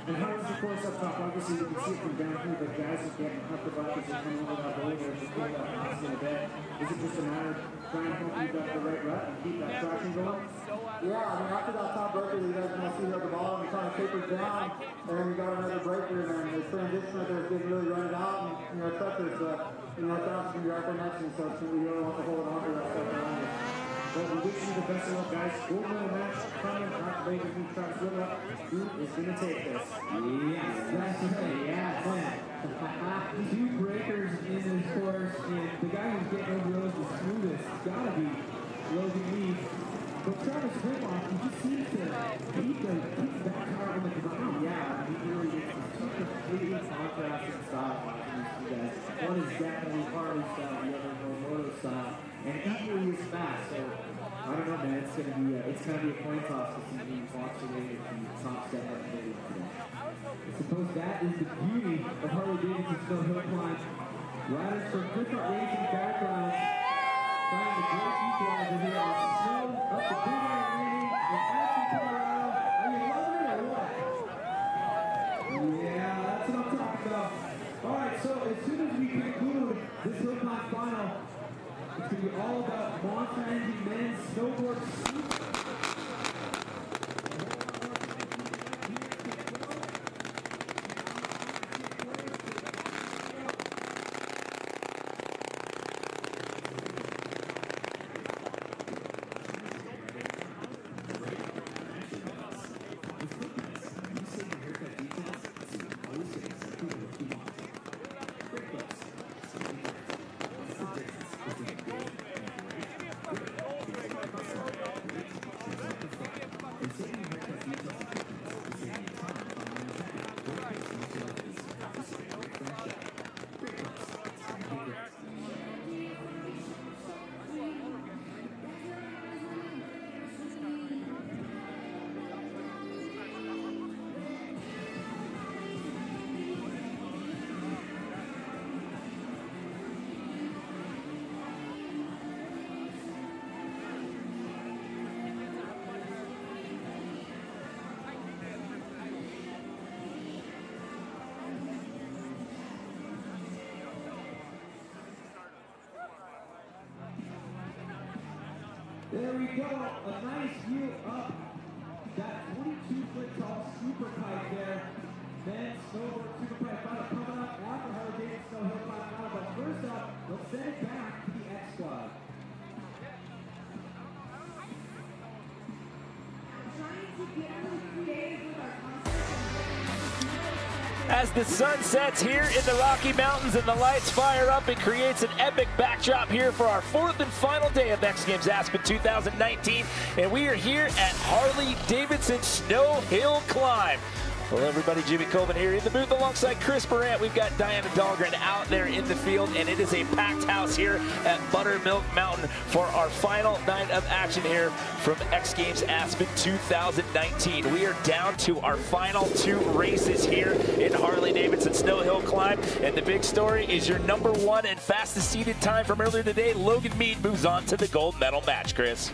And Harley's, of course, up top. Obviously, you can see it from down here, but guys are getting up the buckets and coming over that boulder and just putting that pass in the bed. Is it just a matter of trying to hope you got the right rep and keep that traction going? Yeah, I mean, after that top breaker, you guys are going to see here at the bottom and trying to taper down, and then you got another breaker, and the transition right there is getting really run it out, and truckers, that's going to be right there next to you, so it's going to be really want to hold on to that stuff around you. But we wish you the best of luck, guys. Gold medal match coming out of Vegas. Travis Whitlock. Who is going to take this? Yes, that's right. Yeah, 2 breakers in this course, and the guy who's getting over those the smoothest has got to be Logan Mead. But Travis Whitlock, he just seems to keep that car on the ground. Yeah, he really gets completely contrasting style watching these 2 guys. One is definitely Harley style, the other more moto style, and equally as fast. So I don't know, man. It's gonna be a coin toss to see me walk away with the top step up today. I suppose that is the beauty of Harley-Davidson Snow Hill Climb. Riders from different racing backgrounds find the great equalizer here on snow up the Big Air Landing in Aspen, Colorado. Are you loving it or what? Yeah, that's what I'm talking about. All right, so as soon as we conclude this Hill Climb final, it's going to be all about mountain men's snowboard ski. There we go, a nice view up that 22-foot tall super pipe there. Then snowboard super pipe final coming up after Harley-Davidson Snow Hill Climb final. But first up, let's send it back to the X Squad. As the sun sets here in the Rocky Mountains and the lights fire up, it creates an epic backdrop here for our 4th and final day of X Games Aspen 2019. And we are here at Harley-Davidson Snow Hill Climb. Well, everybody, Jimmy Colvin here in the booth alongside Chris Barrett. We've got Diana Dahlgren out there in the field, and it is a packed house here at Buttermilk Mountain for our final night of action here from X Games Aspen 2019. We are down to our final 2 races here in Harley-Davidson Snow Hill Climb, and the big story is your number 1 and fastest seeded time from earlier today. Logan Mead moves on to the gold medal match, Chris.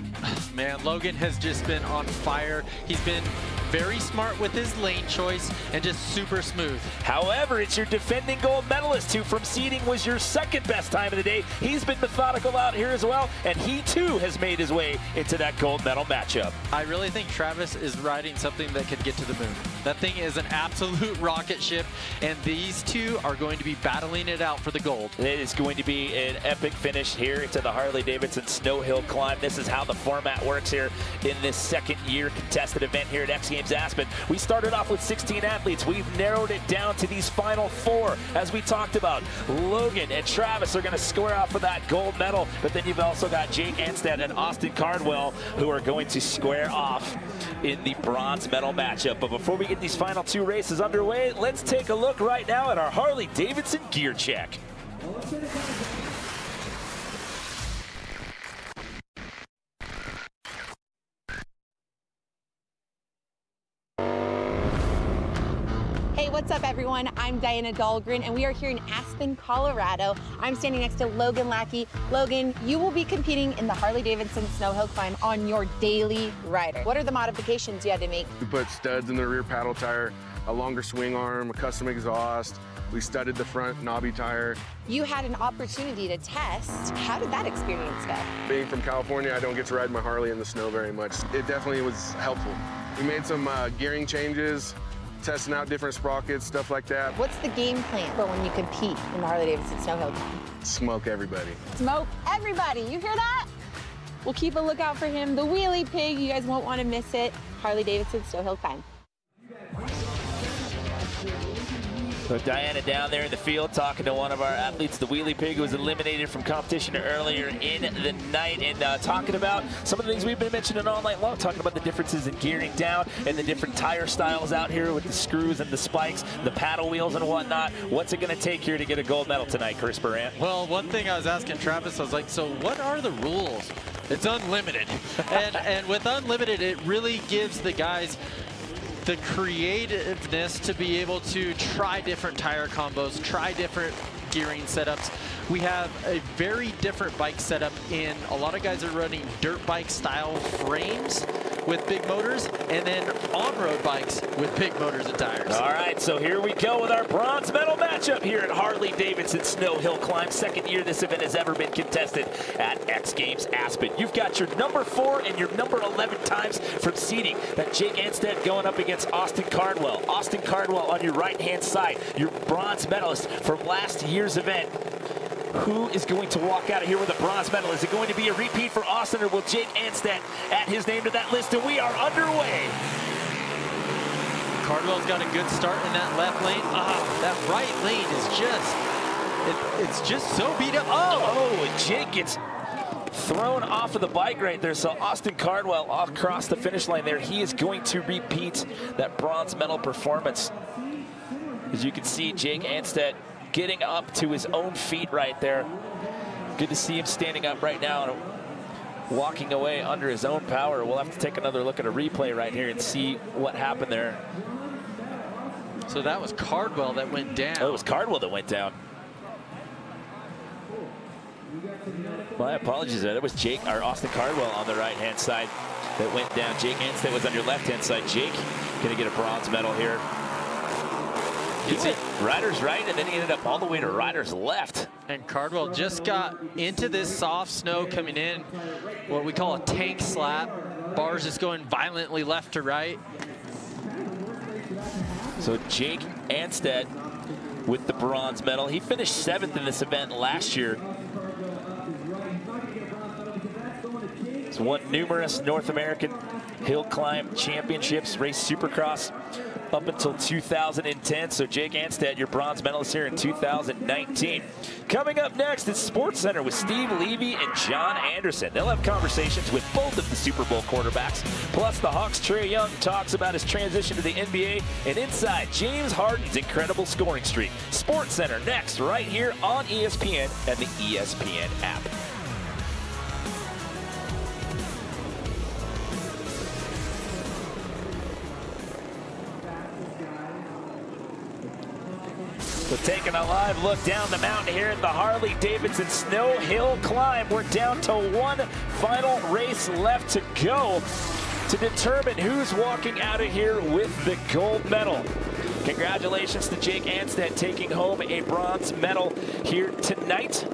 Man, Logan has just been on fire. He's been very smart with his lane choice, and just super smooth. However, it's your defending gold medalist who from seeding was your second best time of the day. He's been methodical out here as well, and he too has made his way into that gold medal matchup. I really think Travis is riding something that could get to the moon. That thing is an absolute rocket ship, and these two are going to be battling it out for the gold. It is going to be an epic finish here to the Harley-Davidson Snow Hill Climb. This is how the format works here in this second year contested event here at X Games Aspen. We started off with 16 athletes. We've narrowed it down to these final 4. As we talked about, Logan and Travis are going to square off for that gold medal, but then you've also got Jake Anstead and Austin Cardwell who are going to square off in the bronze medal matchup. But before we get these final 2 races underway, let's take a look right now at our Harley-Davidson gear check. Hey, what's up everyone? I'm Diana Dahlgren and we are here in Aspen, Colorado. I'm standing next to Logan Lackey. Logan, you will be competing in the Harley-Davidson Snow Hill Climb on your daily rider. What are the modifications you had to make? We put studs in the rear paddle tire, a longer swing arm, a custom exhaust. We studded the front knobby tire. You had an opportunity to test. How did that experience go? Being from California, I don't get to ride my Harley in the snow very much. It definitely was helpful. We made some gearing changes, testing out different sprockets, stuff like that. What's the game plan for when you compete in the Harley-Davidson Snow Hill Climb? Smoke everybody. Smoke everybody, you hear that? We'll keep a lookout for him. The Wheelie Pig, you guys won't want to miss it. Harley-Davidson Snow Hill Climb. So Diana down there in the field talking to one of our athletes, the Wheelie Pig, who was eliminated from competition earlier in the night, and talking about some of the things we've been mentioning all night long, talking about the differences in gearing down and the different tire styles out here with the screws and the spikes, the paddle wheels and whatnot. What's it going to take here to get a gold medal tonight, Chris Barant? Well, one thing I was asking Travis, I was like, so what are the rules? It's unlimited. and with unlimited, it really gives the guys the creativeness to be able to try different tire combos, try different gearing setups. We have a very different bike setup in a lot of guys are running dirt bike style frames with big motors, and then on-road bikes with big motors and tires. All right, so here we go with our bronze medal matchup here at Harley-Davidson Snow Hill Climb. Second year this event has ever been contested at X Games Aspen. You've got your number 4 and your number 11 times from seeding. That Jake Anstead going up against Austin Cardwell. Austin Cardwell on your right-hand side, your bronze medalist from last year's event. Who is going to walk out of here with a bronze medal? Is it going to be a repeat for Austin, or will Jake Anstead add his name to that list? And we are underway. Cardwell's got a good start in that left lane. That right lane is just, it's just so beat up. Oh, Jake gets thrown off of the bike right there. So Austin Cardwell across the finish line there. He is going to repeat that bronze medal performance. As you can see, Jake Anstead getting up to his own feet right there. Good to see him standing up right now and walking away under his own power. We'll have to take another look at a replay right here and see what happened there. So that was Cardwell that went down. Oh, it was Cardwell that went down. My apologies there. That was Jake, or Austin Cardwell on the right-hand side that went down. Jake Anstead was on your left-hand side. Jake gonna get a bronze medal here. He went rider's right, and then he ended up all the way to rider's left. And Cardwell just got into this soft snow coming in, what we call a tank slap. Bars just going violently left to right. So Jake Anstead with the bronze medal. He finished 7th in this event last year. He's won numerous North American hill climb championships, raced Supercross up until 2010. So Jake Anstead, your bronze medalist here in 2019. Coming up next is Sports Center with Steve Levy and John Anderson. They'll have conversations with both of the Super Bowl quarterbacks. Plus the Hawks' Trae Young talks about his transition to the NBA, and inside James Harden's incredible scoring streak. Sports Center next, right here on ESPN and the ESPN app. So taking a live look down the mountain here at the Harley-Davidson Snow Hill Climb. We're down to one final race left to go. to determine who's walking out of here with the gold medal. Congratulations to Jake Anstead taking home a bronze medal here tonight.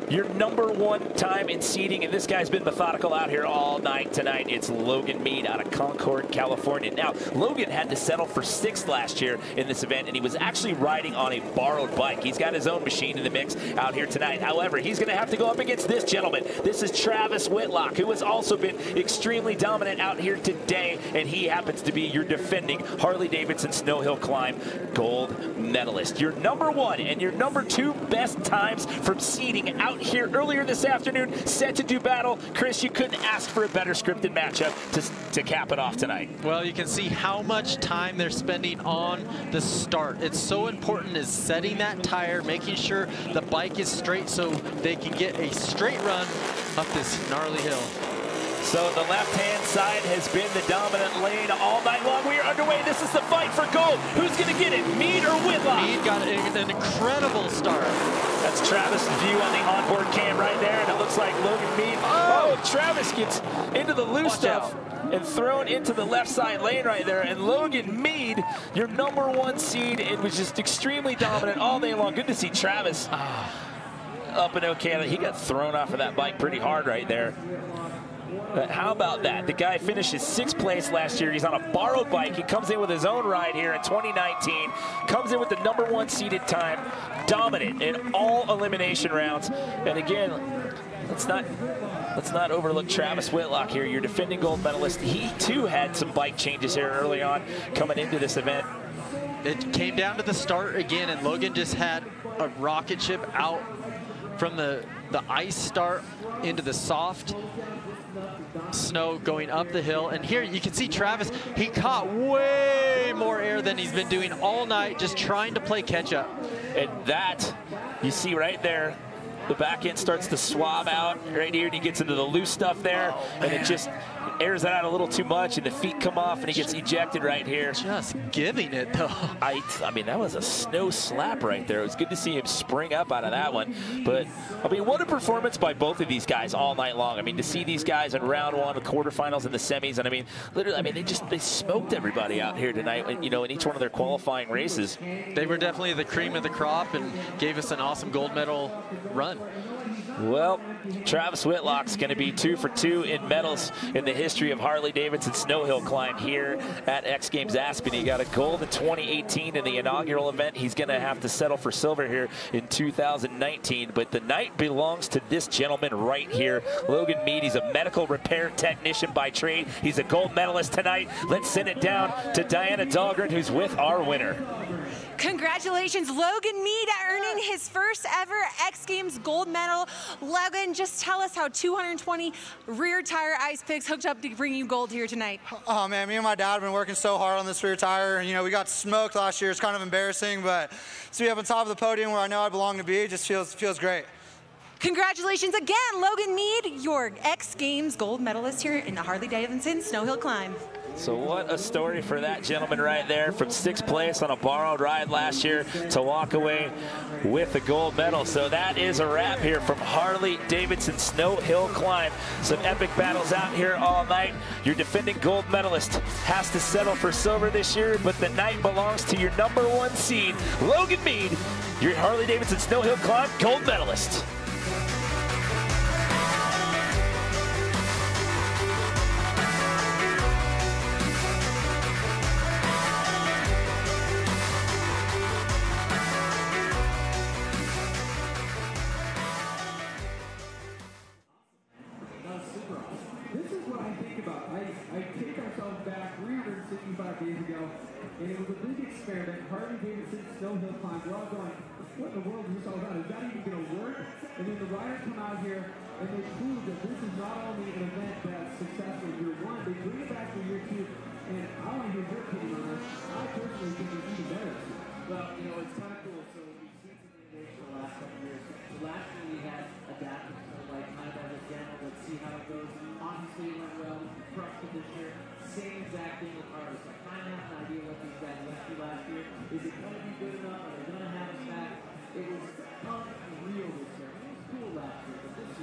Your #1 time in seeding, and this guy's been methodical out here all night tonight. It's Logan Mead out of Concord, California. Now, Logan had to settle for 6th last year in this event, and he was actually riding on a borrowed bike. He's got his own machine in the mix out here tonight. However, he's going to have to go up against this gentleman. This is Travis Whitlock, who has also been extremely dominant out here today, and he happens to be your defending Harley-Davidson Snow Hill Climb gold medalist. Your #1 and your #2 best times from seeding out here earlier this afternoon, set to do battle. Chris, you couldn't ask for a better scripted matchup to cap it off tonight. Well, you can see how much time they're spending on the start. It's so important is setting that tire, making sure the bike is straight so they can get a straight run up this gnarly hill. So the left-hand side has been the dominant lane all night long. We are underway. This is the fight for gold. Who's going to get it, Mead or Whitlock? Mead got an incredible start. That's Travis' view on the onboard cam right there, and it looks like Logan Mead. Oh, Travis gets into the loose stuff and thrown into the left side lane right there. And Logan Mead, your #1 seed, it was just extremely dominant all day long. Good to see Travis up and okay. He got thrown off of that bike pretty hard right there. But how about that? The guy finishes 6th place last year. He's on a borrowed bike. He comes in with his own ride here in 2019. Comes in with the #1 seeded time. Dominant in all elimination rounds. And again, let's not overlook Travis Whitlock here, your defending gold medalist. He too had some bike changes here early on coming into this event. It came down to the start again, and Logan just had a rocket ship out from the ice start into the soft snow going up the hill. And here you can see Travis, he caught way more air than he's been doing all night, just trying to play catch up. And that, you see right there, the back end starts to swab out right here, and he gets into the loose stuff there, and it just airs it out a little too much, and the feet come off, and he gets ejected right here. Just giving it, though. I mean, that was a snow slap right there. It was good to see him spring up out of that one. But, I mean, what a performance by both of these guys all night long. I mean, to see these guys in round 1, the quarterfinals, and the semis, and I mean, literally, I mean, they smoked everybody out here tonight, you know, in each one of their qualifying races. They were definitely the cream of the crop and gave us an awesome gold medal run. Well, Travis Whitlock's going to be 2 for 2 in medals in the history of Harley-Davidson Snow Hill Climb here at X Games Aspen. He got a gold in 2018 in the inaugural event. He's going to have to settle for silver here in 2019. But the night belongs to this gentleman right here, Logan Mead. He's a medical repair technician by trade. He's a gold medalist tonight. Let's send it down to Diana Dahlgren, who's with our winner. Congratulations, Logan Mead, earning his first ever X Games gold medal. Logan, just tell us how 220 rear tire ice picks hooked up to bring you gold here tonight. Oh man, me and my dad have been working so hard on this rear tire. You know, we got smoked last year. It's kind of embarrassing, but to be up on top of the podium where I know I belong to be, it just feels great. Congratulations again, Logan Mead, your X Games gold medalist here in the Harley-Davidson Snow Hill Climb. So what a story for that gentleman right there, from 6th place on a borrowed ride last year to walk away with the gold medal. So that is a wrap here from Harley-Davidson Snow Hill Climb. Some epic battles out here all night. Your defending gold medalist has to settle for silver this year, but the night belongs to your #1 seed, Logan Mead, your Harley-Davidson Snow Hill Climb gold medalist. And it was a big experiment, Harley-Davidson Snow Hill Climb. We're all going, what in the world is this all about? Is that even going to work? And then the riders come out here and they prove that this is not only an event that's successful in year 1, they bring it back for year 2. And I want to hear your opinion on this. I personally think it's even better. Well, you know, it's kind of cool. So we've seen some innovation the last couple of years. So last year we had adapted to like kind of as a demo. Let's see how it goes. Obviously it went well. Crushed it this year. Same exact thing with Harley. So I kind of have an idea what these guys went through last year. Is it going to be good enough? Are they going to have us back? It was real this year. It was cool last year, but this